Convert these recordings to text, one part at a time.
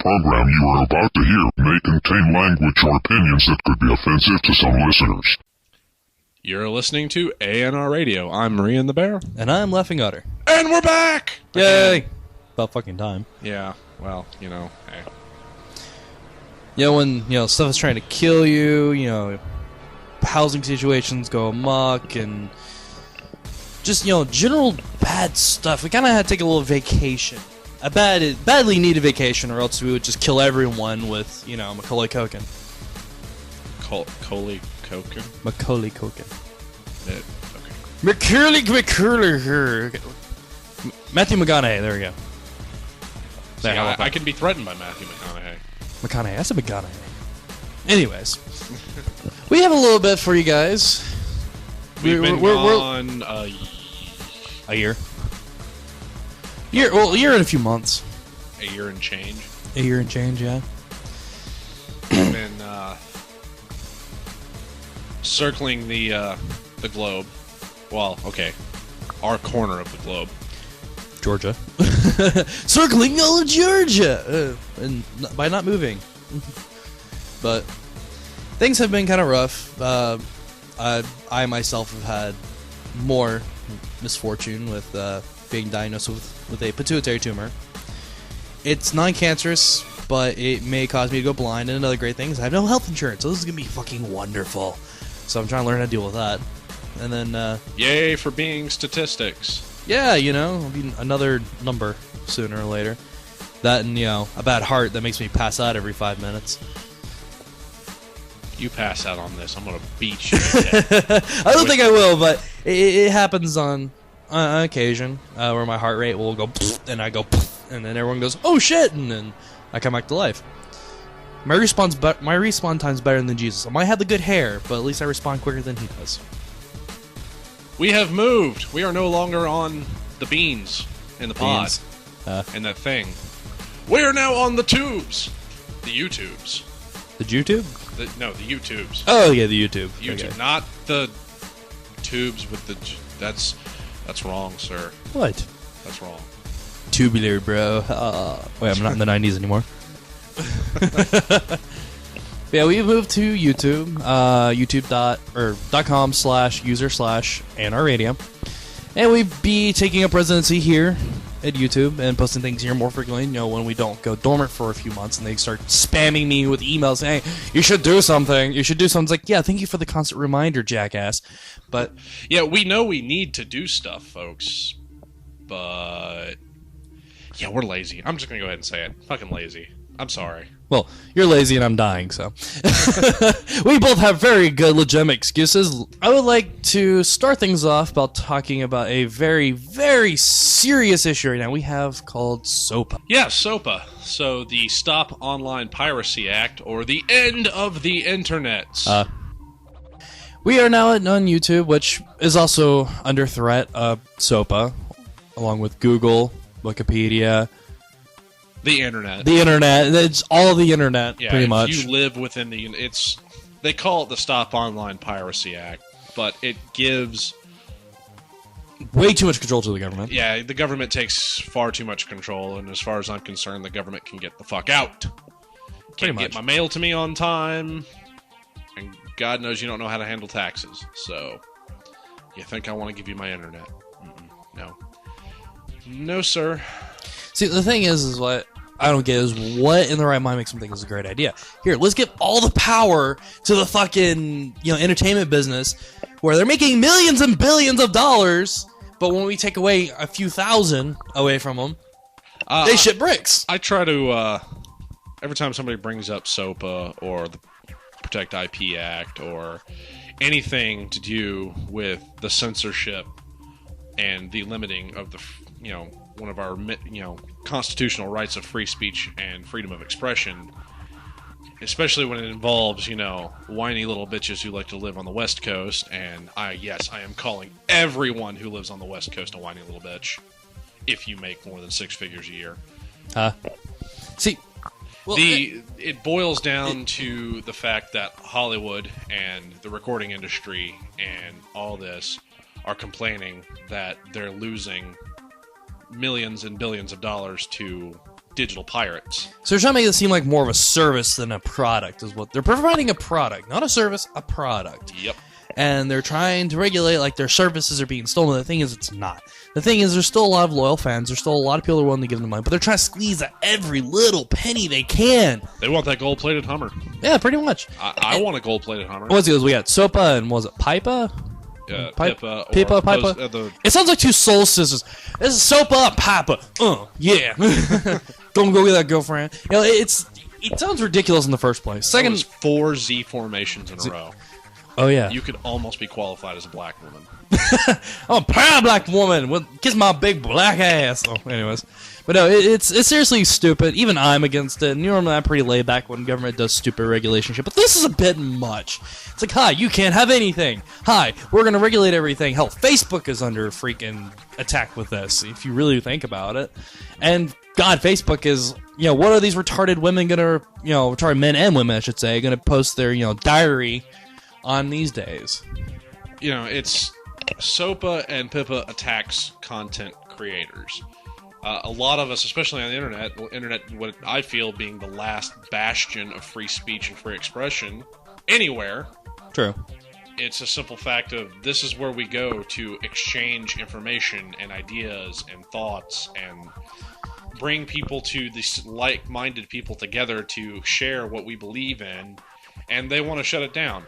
program you are about to hear may contain language or opinions that could be offensive to some listeners. You're listening to ANR Radio. I'm Maria and the Bear. And I'm Laughing Otter. And we're back! Yay! About fucking time. Yeah, well, hey. When, stuff is trying to kill you, housing situations go amok, and just, general bad stuff. We kind of had to take a little vacation. A badly needed vacation, or else we would just kill everyone with, Macaulay Culkin. Macaulay Culkin? Macaulay Culkin. Okay. Macaulay. Matthew McConaughey, there we go. See, I can be threatened by Matthew McConaughey. I said McConaughey. Anyways, we have a little bit for you guys. We're on a year. A year and a few months. A year and change. A year and change, yeah. We've been circling the globe. Well, okay, our corner of the globe. Georgia. Circling all of Georgia! And by not moving. But things have been kind of rough. I myself have had more misfortune with being diagnosed with a pituitary tumor. It's non-cancerous, but it may cause me to go blind, and another great thing is I have no health insurance, so this is going to be fucking wonderful. So I'm trying to learn how to deal with that. And then... Yay for being statistics. Yeah, I'll be another number sooner or later. That and, a bad heart that makes me pass out every 5 minutes. You pass out on this, I'm going to beat you to death. I don't think I will, but it happens on occasion where my heart rate will go and I go and then everyone goes, oh shit, and then I come back to life. My respawn time's better than Jesus. I might have the good hair, but at least I respond quicker than he does. We have moved. We are no longer on the beans in the pod and that thing. We are now on the tubes. The YouTubes. The YouTube? No, the YouTubes. Oh, yeah, the YouTube. The YouTube, okay. Not the tubes with the... That's wrong, sir. What? That's wrong. Tubular, bro. Wait, I'm not in the 90s anymore. Yeah, we moved to YouTube. YouTube.com/user/ANR Radio. And we'd be taking up residency here at YouTube and posting things here more frequently, when we don't go dormant for a few months and they start spamming me with emails saying, you should do something. You should do something. It's like, yeah, thank you for the constant reminder, jackass. But yeah, we know we need to do stuff, folks. But yeah, we're lazy. I'm just going to go ahead and say it. Fucking lazy. I'm sorry. Well, you're lazy and I'm dying, so. We both have very good, legitimate excuses. I would like to start things off by talking about a very, very serious issue right now we have called SOPA. Yeah, SOPA. So, the Stop Online Piracy Act, or the end of the internet. We are now on YouTube, which is also under threat of SOPA, along with Google, Wikipedia... The internet. It's all the internet, pretty much. You live within they call it the Stop Online Piracy Act, but it gives way too much control to the government. Yeah, the government takes far too much control, and as far as I'm concerned, the government can get the fuck out. Can't get my mail to me on time, and God knows you don't know how to handle taxes. So, you think I want to give you my internet? No. No, sir. See, the thing is what I don't get is what in the right mind makes them think this is a great idea. Here, let's give all the power to the fucking, entertainment business where they're making millions and billions of dollars, but when we take away a few thousand away from them, they shit bricks. I try to, every time somebody brings up SOPA or the Protect IP Act or anything to do with the censorship and the limiting of the, one of our, constitutional rights of free speech and freedom of expression, especially when it involves, whiny little bitches who like to live on the West Coast, and I am calling everyone who lives on the West Coast a whiny little bitch, if you make more than 6 figures a year. See, well, it boils down to the fact that Hollywood and the recording industry and all this are complaining that they're losing millions and billions of dollars to digital pirates. So they're trying to make it seem like more of a service than a product is what they're providing. A product, not a service, a product. Yep. And they're trying to regulate like their services are being stolen. The thing is, it's not. The thing is, there's still a lot of loyal fans. There's still a lot of people who are willing to give them money, but they're trying to squeeze at every little penny they can. They want that gold-plated Hummer. Yeah, pretty much. I want a gold-plated Hummer. What's it? We got Sopa and was it Pipa? Pipa. Pipa. It sounds like two soul sisters. This is Sopa, Pipa. Yeah. Go get that girlfriend. You know, it sounds ridiculous in the first place. Second, was 4 Z formations in a row. Oh yeah. You could almost be qualified as a black woman. I'm a proud black woman. Kiss my big black ass. Oh, anyways. But no, it's seriously stupid. Even I'm against it. Normally I'm pretty laid back when government does stupid regulation shit. But this is a bit much. It's like, hi, you can't have anything. Hi, we're going to regulate everything. Hell, Facebook is under freaking attack with this, if you really think about it. And, God, Facebook is, what are these retarded women going to, retarded men and women, I should say, going to post their, diary on these days? It's SOPA and PIPA attacks content creators. A lot of us, especially on the internet, what I feel being the last bastion of free speech and free expression anywhere. True. It's a simple fact of this is where we go to exchange information and ideas and thoughts and bring people to these like-minded people together to share what we believe in, and they want to shut it down.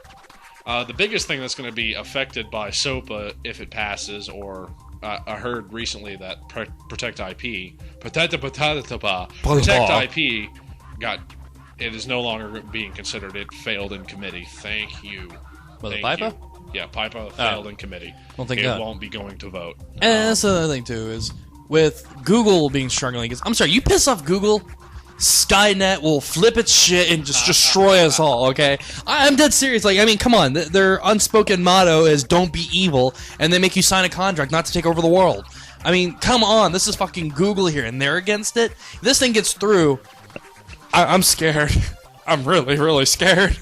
The biggest thing that's going to be affected by SOPA if it passes, or I heard recently that Protect IP it is no longer being considered. It failed in committee. Thank you. Was it PIPA? Yeah, PIPA failed in committee. It won't be going to vote. And that's another thing too is with Google being struggling. I'm sorry, you piss off Google, Skynet will flip its shit and just destroy us all, okay? I'm dead serious. Like, I mean, come on. Their unspoken motto is don't be evil, and they make you sign a contract not to take over the world. I mean, come on. This is fucking Google here, and they're against it. If this thing gets through, I'm scared. I'm really, really scared.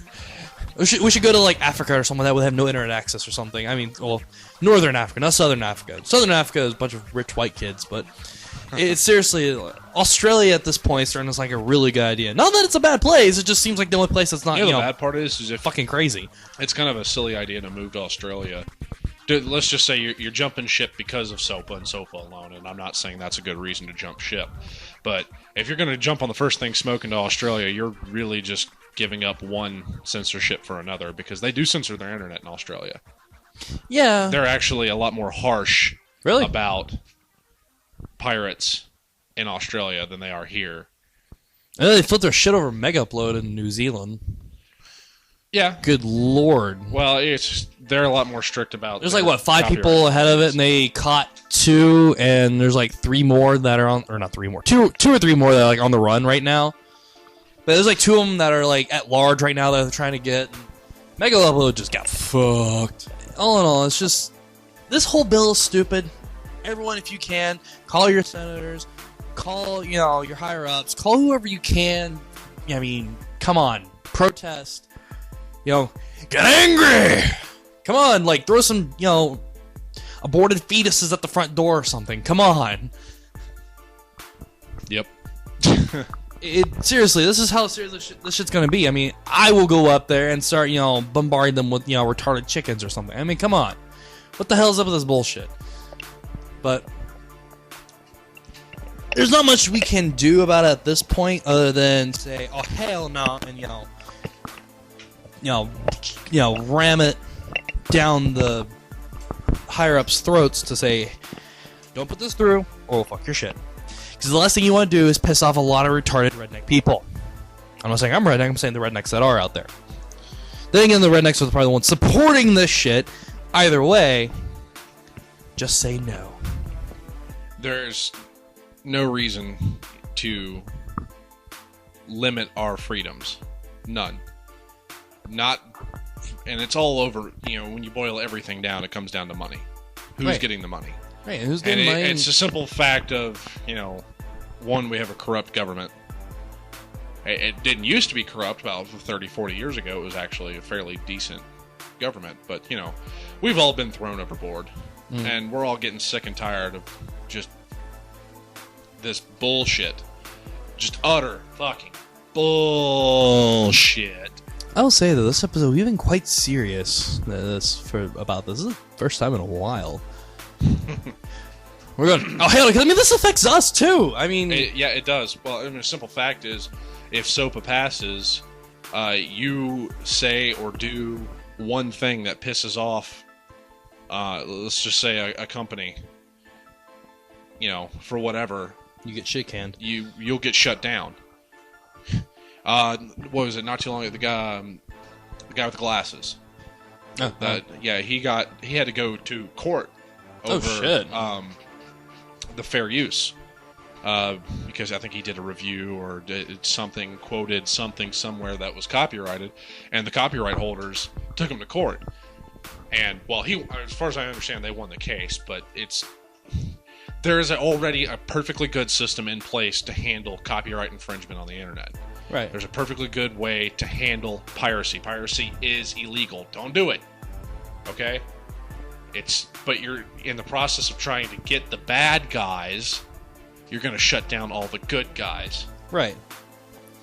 We should go to, like, Africa or somewhere that would have no internet access or something. I mean, well, Northern Africa, not Southern Africa. Southern Africa is a bunch of rich white kids, but it's seriously, Australia at this point is starting to like a really good idea. Not that it's a bad place, it just seems like the only place that's not, the bad part is if fucking crazy. It's kind of a silly idea to move to Australia. Dude, let's just say you're jumping ship because of SOPA and SOPA alone, and I'm not saying that's a good reason to jump ship. But if you're going to jump on the first thing smoking to Australia, you're really just giving up one censorship for another, because they do censor their internet in Australia. Yeah. They're actually a lot more harsh about pirates in Australia than they are here. And they flipped their shit over Mega Upload in New Zealand. Yeah. Good lord. Well, they're a lot more strict about. There's like 5 people ahead of it, and they caught 2, and there's like 3 more that are on, or not 3 more, 2 or 3 more that are like on the run right now. But there's like 2 of them that are like at large right now that they're trying to get. Mega Upload just got fucked. All in all, it's just this whole bill is stupid. Everyone, if you can, call your senators, call your higher ups, call whoever you can. I mean, come on, protest. Get angry. Come on, like throw some aborted fetuses at the front door or something. Come on. Yep. Seriously, this is how serious this shit's gonna be. I mean, I will go up there and start bombarding them with retarded chickens or something. I mean, come on. What the hell's up with this bullshit? But there's not much we can do about it at this point, other than say, "Oh hell no," and ram it down the higher ups' throats to say, "Don't put this through, or we'll fuck your shit." Because the last thing you want to do is piss off a lot of retarded redneck people. I'm not saying I'm redneck. I'm saying the rednecks that are out there. Then again, the rednecks are probably the ones supporting this shit. Either way, just say no. There's no reason to limit our freedoms. None. And it's all over, when you boil everything down, it comes down to money. Who's getting the money? Right, who's getting money? It's a simple fact of, one, we have a corrupt government. It didn't used to be corrupt about 30, 40 years ago. It was actually a fairly decent government. But, we've all been thrown overboard. And we're all getting sick and tired of just this bullshit. Just utter fucking bullshit. I will say that this episode, we've been quite serious about this. This is the first time in a while. We're going, oh, hell, I mean, this affects us, too. I mean... yeah, it does. Well, I mean, the simple fact is, if SOPA passes, you say or do one thing that pisses off, let's just say a company, for whatever... You get shit canned. You'll get shut down. What was it? Not too long ago, the guy with the glasses. Yeah, he had to go to court over the fair use because I think he did a review or did something, quoted something somewhere that was copyrighted, and the copyright holders took him to court. And well, as far as I understand, they won the case, but there is already a perfectly good system in place to handle copyright infringement on the internet. Right. There's a perfectly good way to handle piracy. Piracy is illegal. Don't do it. Okay? But you're in the process of trying to get the bad guys, you're going to shut down all the good guys. Right.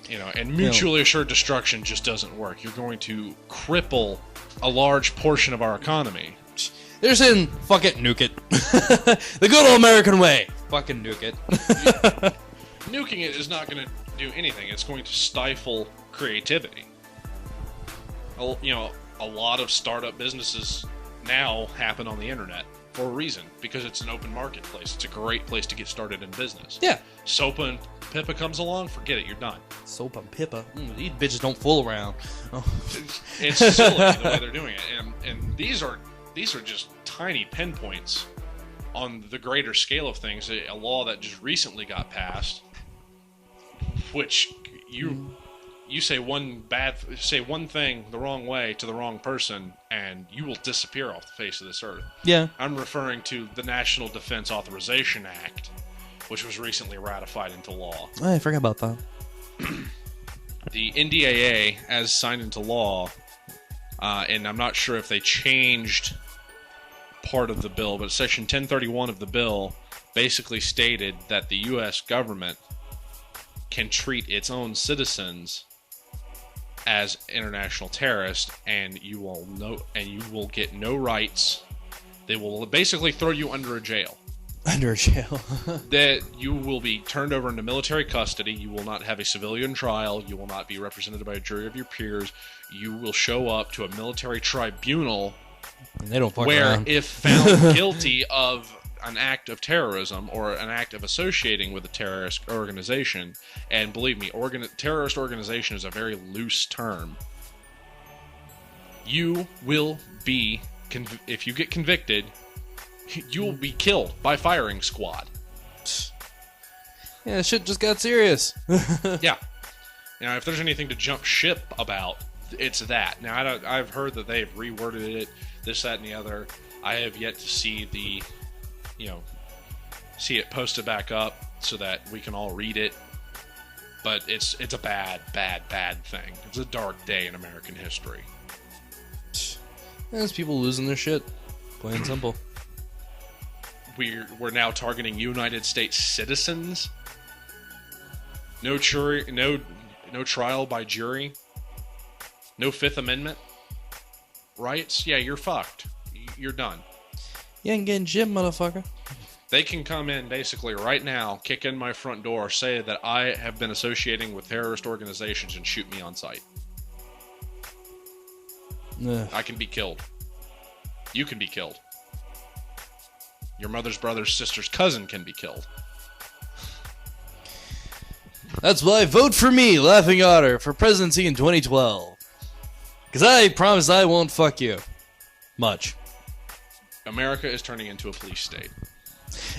And mutually assured destruction just doesn't work. You're going to cripple a large portion of our economy. They're saying, fuck it, nuke it. The good old American way. Fucking nuke it. Nuking it is not going to do anything. It's going to stifle creativity. A lot of startup businesses now happen on the internet for a reason, because it's an open marketplace. It's a great place to get started in business. Yeah. SOPA and PIPA comes along, forget it, you're done. SOPA and PIPA? These bitches don't fool around. Oh. It's silly the way they're doing it. And these are just tiny pinpoints on the greater scale of things. A law that just recently got passed, which you say one thing the wrong way to the wrong person, and you will disappear off the face of this earth. Yeah. I'm referring to the National Defense Authorization Act, which was recently ratified into law. Oh, I forgot about that. The NDAA, as signed into law, and I'm not sure if they changed part of the bill, but Section 1031 of the bill basically stated that the U.S. government can treat its own citizens as international terrorists, and you will get no rights. They will basically throw you under a jail. Under a jail. That you will be turned over into military custody. You will not have a civilian trial. You will not be represented by a jury of your peers. You will show up to a military tribunal, and they don't fuck where, around. if found guilty of an act of terrorism or an act of associating with a terrorist organization, and believe me, terrorist organization is a very loose term, you will be, if you get convicted, you will be killed by firing squad. Yeah, shit just got serious. Yeah. Now, if there's anything to jump ship about, it's that. Now, I've heard that they've reworded it, this, that, and the other. I have yet to see see it posted back up so that we can all read it. But it's a bad, bad, bad thing. It's a dark day in American history. There's people losing their shit. Plain and simple. We're now targeting United States citizens. No jury, no trial by jury. No Fifth Amendment rights. Yeah, you're fucked. You're done. You ain't getting shit, motherfucker. They can come in basically right now, kick in my front door, say that I have been associating with terrorist organizations, and shoot me on sight. Ugh. I can be killed. You can be killed. Your mother's brother's sister's cousin can be killed. That's why vote for me, Laughing Otter, for presidency in 2012. Because I promise I won't fuck you. Much. America is turning into a police state.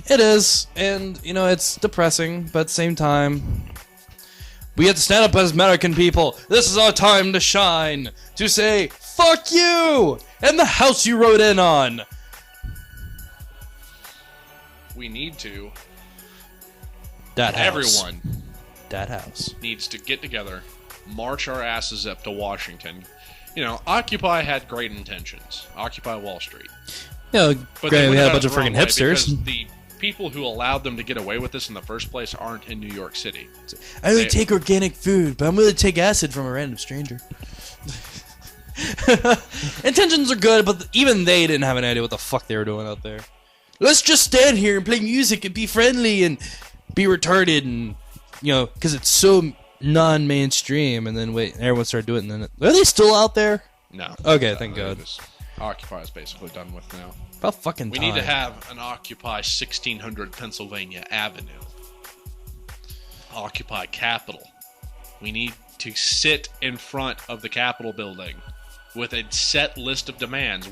It is, and, it's depressing, but at the same time, we have to stand up as American people. This is our time to shine, to say, fuck you, and the house you rode in on. We need to. That house. Everyone. That house. Needs to get together, march our asses up to Washington. Occupy had great intentions. Occupy Wall Street. But we had a bunch of freaking hipsters. people who allowed them to get away with this in the first place aren't in New York City. I only take organic food, but I'm willing to take acid from a random stranger. Intentions are good, but even they didn't have an idea what the fuck they were doing out there. Let's just stand here and play music and be friendly and be retarded and, because it's so non-mainstream. And then everyone started doing it. And then are they still out there? No. Okay, thank God. Occupy is basically done with now. About fucking time. We need to have an Occupy 1600 Pennsylvania Avenue. Occupy Capitol. We need to sit in front of the Capitol building with a set list of demands.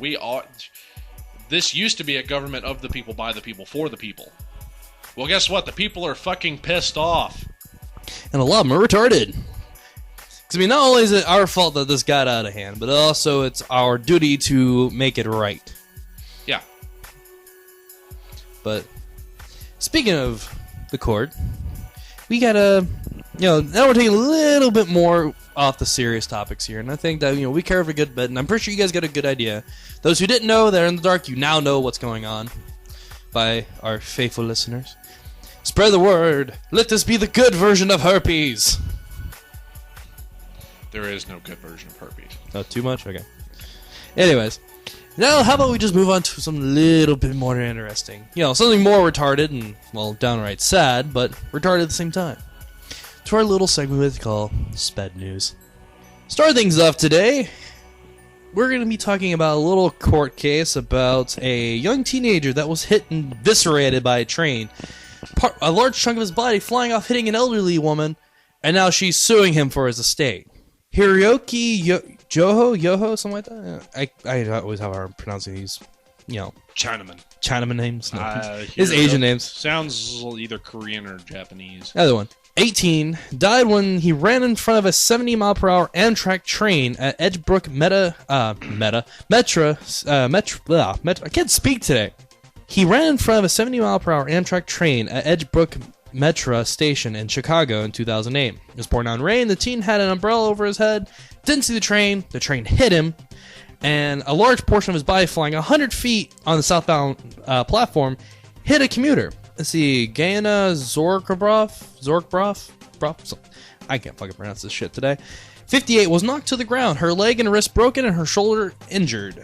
This used to be a government of the people, by the people, for the people. Well, guess what? The people are fucking pissed off. And a lot of them are retarded. Because, not only is it our fault that this got out of hand, but also it's our duty to make it right. Yeah. But, speaking of the court, we gotta, now we're taking a little bit more off the serious topics here, and I think that, we covered a good bit, and I'm pretty sure you guys got a good idea. Those who didn't know, they're in the dark, you now know what's going on by our faithful listeners. Spread the word. Let this be the good version of herpes. There is no good version of herpes. Oh, too much? Okay. Anyways, now how about we just move on to something a little bit more interesting? Something more retarded and, downright sad, but retarded at the same time. To our little segment we call Sped News. Start things off today. We're going to be talking about a little court case about a young teenager that was hit and eviscerated by a train. A large chunk of his body flying off, hitting an elderly woman, and now she's suing him for his estate. Hiroki Yoho, something like that? I always have a hard pronouncing these, Chinaman names? No. His Asian names. Sounds either Korean or Japanese. Other one. 18, died when he ran in front of a 70-mile-per-hour Amtrak train at Edgebrook I can't speak today. He ran in front of a 70-mile-per-hour Amtrak train at Edgebrook Metra station in Chicago in 2008. It was pouring down rain. The teen had an umbrella over his head, didn't see the train hit him, and a large portion of his body flying 100 feet on the southbound platform hit a commuter. Let's see, Gayana Zorkbrov? I can't fucking pronounce this shit today. 58 was knocked to the ground, her leg and wrist broken, and her shoulder injured.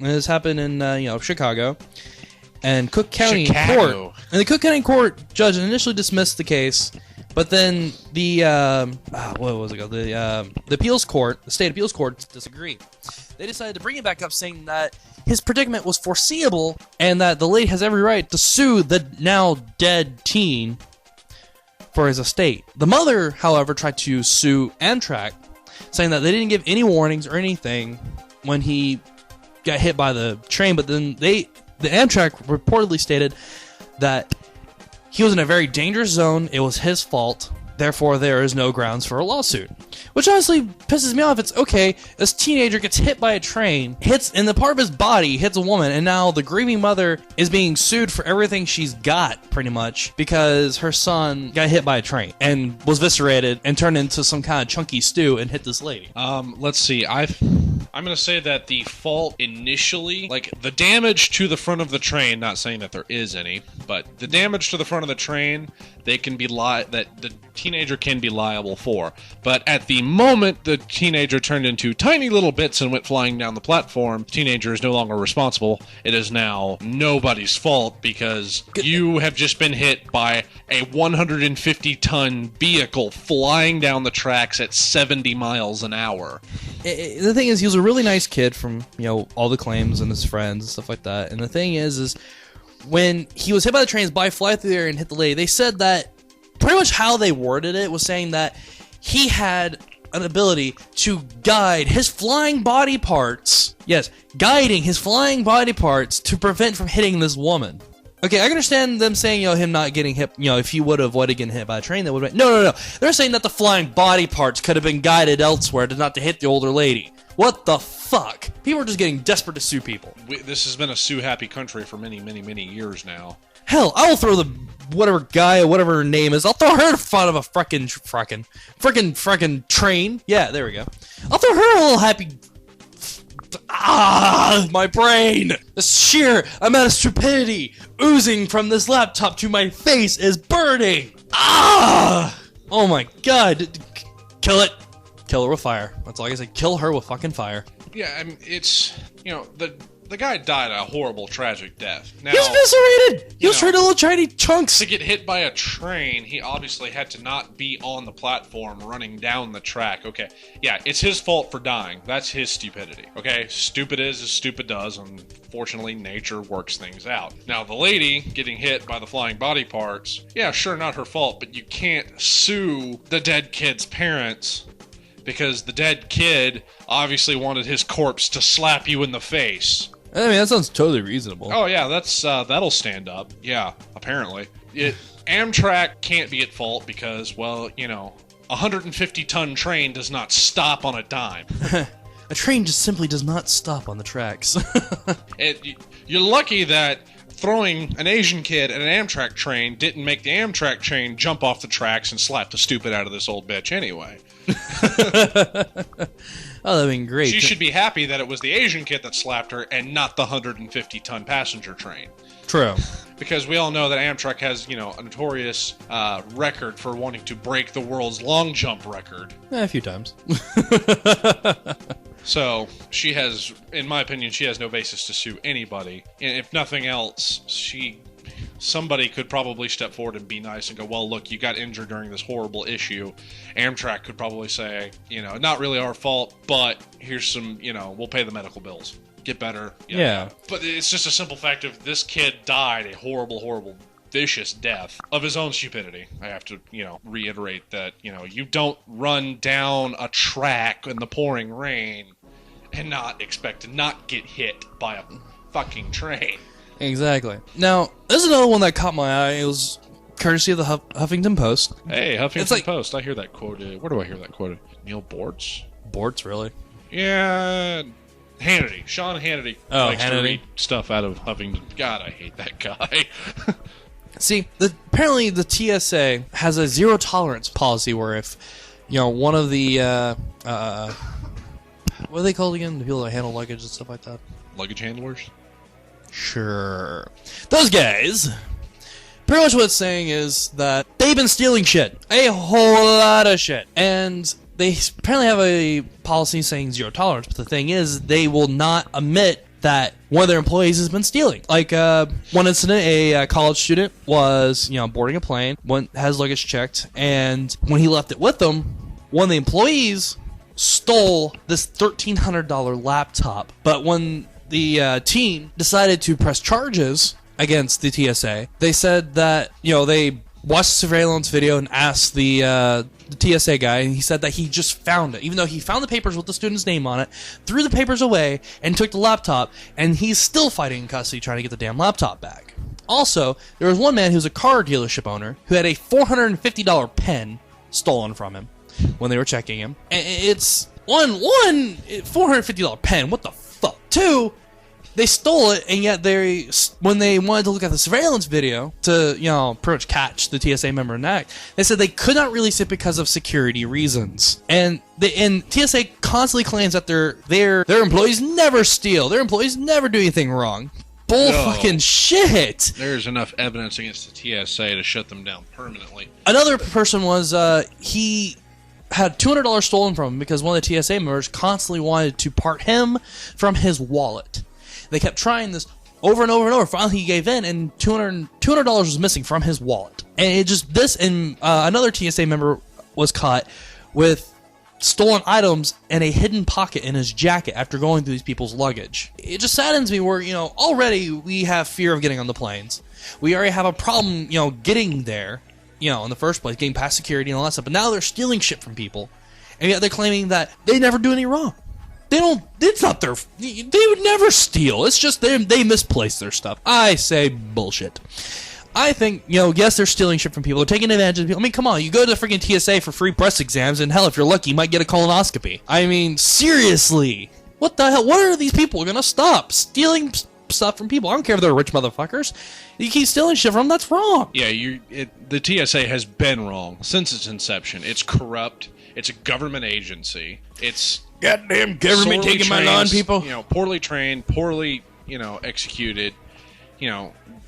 And this happened in Chicago. And Cook County Court. And the Cook County Court judge initially dismissed the case, but then the what was it called? The appeals court, the state appeals court, disagreed. They decided to bring it back up, saying that his predicament was foreseeable and that the lady has every right to sue the now dead teen for his estate. The mother, however, tried to sue Amtrak, saying that they didn't give any warnings or anything when he got hit by the train, but then the Amtrak reportedly stated that he was in a very dangerous zone, it was his fault, therefore there is no grounds for a lawsuit. Which honestly pisses me off. It's okay, this teenager gets hit by a train, hits in the part of his body, hits a woman, and now the grieving mother is being sued for everything she's got, pretty much, because her son got hit by a train and was eviscerated and turned into some kind of chunky stew and hit this lady. Let's see, I'm going to say that the fault initially, like the damage to the front of the train, not saying that there is any, but the damage to the front of the train, they can be that the teenager can be liable for. But at the moment the teenager turned into tiny little bits and went flying down the platform, the teenager is no longer responsible. It is now nobody's fault because you have just been hit by a 150-ton vehicle flying down the tracks at 70 miles an hour. The thing is, he was a really nice kid from, all the claims and his friends and stuff like that. And the thing is when he was hit by the train, his body fly through there and hit the lady, they said that pretty much how they worded it was saying that he had an ability to guide his flying body parts. Yes, guiding his flying body parts to prevent from hitting this woman. Okay, I understand them saying, him not getting hit, if he would have avoided getting hit by a train, that would have been... No. They're saying that the flying body parts could have been guided elsewhere to not to hit the older lady. What the fuck? People are just getting desperate to sue people. This has been a sue-happy country for many, many, many years now. Hell, I will throw the whatever guy, whatever her name is, I'll throw her in front of a frickin' train. Yeah, there we go. I'll throw her a little happy... My brain! The sheer amount of stupidity oozing from this laptop to my face is burning! Oh my god. Kill it. Kill her with fire. That's all I can say. Kill her with fucking fire. Yeah, I mean, it's, the guy died a horrible, tragic death. Now, He was eviscerated! He was turned to little tiny chunks! to get hit by a train, he obviously had to not be on the platform running down the track. Okay, yeah, it's his fault for dying. That's his stupidity. Okay, stupid is as stupid does. Unfortunately, nature works things out. Now, the lady getting hit by the flying body parts, yeah, sure, not her fault, but you can't sue the dead kid's parents because the dead kid obviously wanted his corpse to slap you in the face. I mean, that sounds totally reasonable. Oh yeah, that'll stand up. Yeah, apparently. Amtrak can't be at fault because, well, a 150-ton train does not stop on a dime. A train just simply does not stop on the tracks. You're lucky that throwing an Asian kid at an Amtrak train didn't make the Amtrak train jump off the tracks and slap the stupid out of this old bitch anyway. Oh, that'd been great. She should be happy that it was the Asian kid that slapped her and not the 150-ton passenger train. True. Because we all know that Amtrak has, a notorious record for wanting to break the world's long jump record. A few times. So, she has, in my opinion, she has no basis to sue anybody. And if nothing else, somebody could probably step forward and be nice and go, well, look, you got injured during this horrible issue. Amtrak could probably say, not really our fault, but here's some, we'll pay the medical bills. Get better. Yeah. But it's just a simple fact of this kid died a horrible, horrible, vicious death of his own stupidity. I have to, reiterate that, you don't run down a track in the pouring rain and not expect to not get hit by a fucking train. Exactly. Now, there's another one that caught my eye. It was courtesy of the Huffington Post. Hey, Huffington Post. I hear that quoted. Where do I hear that quoted? Neil Bortz? Bortz, really? Yeah. Hannity. Sean Hannity likes to Hannity. read stuff out of Huffington. God, I hate that guy. See, apparently the TSA has a zero tolerance policy where if, one of the, what are they called again? The people that handle luggage and stuff like that? Luggage handlers? Sure. Those guys. Pretty much what it's saying is that they've been stealing shit. A whole lot of shit. And they apparently have a policy saying zero tolerance, but the thing is, they will not admit that one of their employees has been stealing. Like, one incident, a college student was, boarding a plane, has luggage checked, and when he left it with them, one of the employees stole this $1,300 laptop. But when the team decided to press charges against the TSA, they said that, they watched the surveillance video and asked the TSA guy, and he said that he just found it. Even though he found the papers with the student's name on it, threw the papers away, and took the laptop, and he's still fighting in custody trying to get the damn laptop back. Also, there was one man who was a car dealership owner who had a $450 pen stolen from him when they were checking him. And it's one $450 pen, what the fuck? Two, they stole it, and yet when they wanted to look at the surveillance video to, pretty much catch the TSA member in the act, they said they could not release it because of security reasons. And TSA constantly claims that their employees never steal. Their employees never do anything wrong. Bull fucking shit. There's enough evidence against the TSA to shut them down permanently. Another person was, he had $200 stolen from him because one of the TSA members constantly wanted to part him from his wallet. They kept trying this over and over and over. Finally, he gave in, and $200 was missing from his wallet. And another TSA member was caught with stolen items in a hidden pocket in his jacket after going through these people's luggage. It just saddens me where, already we have fear of getting on the planes. We already have a problem, getting there, in the first place, getting past security and all that stuff. But now they're stealing shit from people. And yet they're claiming that they never do any wrong. It's not they would never steal. It's just they misplace their stuff. I say bullshit. I think, yes, they're stealing shit from people. They're taking advantage of people. I mean, come on, you go to the freaking TSA for free press exams, and hell, if you're lucky, you might get a colonoscopy. I mean, seriously. What the hell? What are these people going to stop? Stealing stuff from people. I don't care if they're rich motherfuckers. You keep stealing shit from them, that's wrong. Yeah, the TSA has been wrong since its inception. It's corrupt. It's a government agency. It's goddamn government sorely taking my trained, lawn, people. Poorly trained, poorly, executed.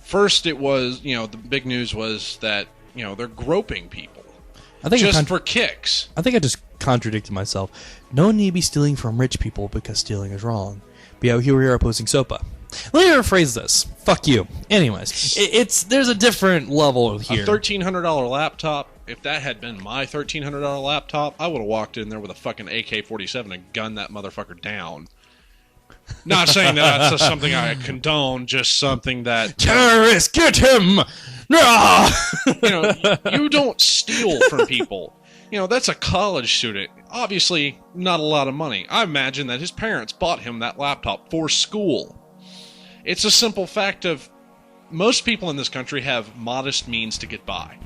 First it was, the big news was that, they're groping people. I think just for kicks. I think I just contradicted myself. No need to be stealing from rich people because stealing is wrong. But yeah, here we are opposing SOPA. Let me rephrase this. Fuck you. Anyways, there's a different level here. A $1,300 laptop. If that had been my $1,300 laptop, I would have walked in there with a fucking AK-47 and gunned that motherfucker down. Not saying that that's something I condone, just something that... Terrorist, get him! You don't steal from people. That's a college student. Obviously, not a lot of money. I imagine that his parents bought him that laptop for school. It's a simple fact of most people in this country have modest means to get by.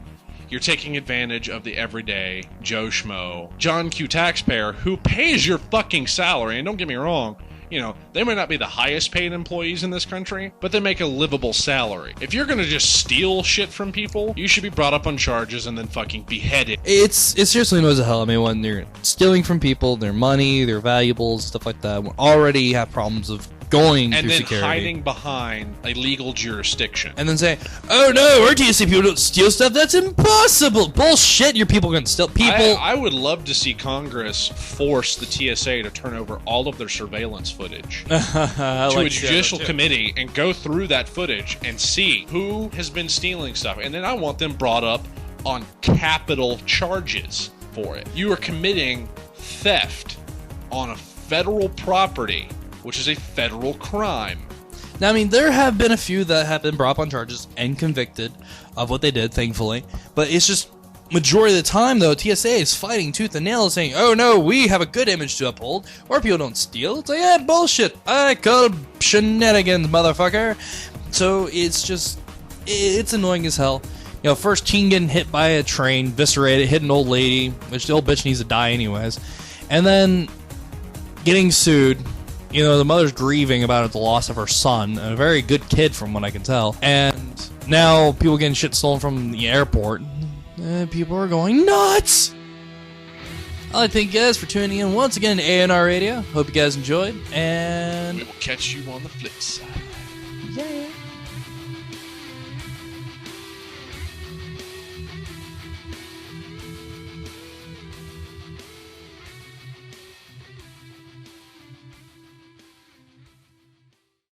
You're taking advantage of the everyday Joe Schmo, John Q taxpayer who pays your fucking salary. And don't get me wrong, they might not be the highest paid employees in this country, but they make a livable salary. If you're gonna just steal shit from people, you should be brought up on charges and then fucking beheaded. It seriously annoys the hell. I mean, when they're stealing from people, their money, their valuables, stuff like that, we already have problems of going and through then security. Hiding behind a legal jurisdiction. And then say, oh no, our TSA people don't steal stuff. That's impossible. Bullshit, your people can steal. People. I would love to see Congress force the TSA to turn over all of their surveillance footage to a judicial committee and go through that footage and see who has been stealing stuff. And then I want them brought up on capital charges for it. You are committing theft on a federal property, which is a federal crime. Now, I mean, there have been a few that have been brought up on charges and convicted of what they did, thankfully. But it's just, majority of the time, though, TSA is fighting tooth and nail, saying, oh no, we have a good image to uphold. Our people don't steal. It's like, yeah, bullshit. I call shenanigans, motherfucker. So it's just, it's annoying as hell. First teen getting hit by a train, eviscerated, hit an old lady, which the old bitch needs to die anyways. And then getting sued. The mother's grieving about the loss of her son, a very good kid from what I can tell. And now people getting shit stolen from the airport. People are going nuts! I'd like to thank you guys for tuning in once again to ANR Radio. Hope you guys enjoyed, and we will catch you on the flip side. Yeah.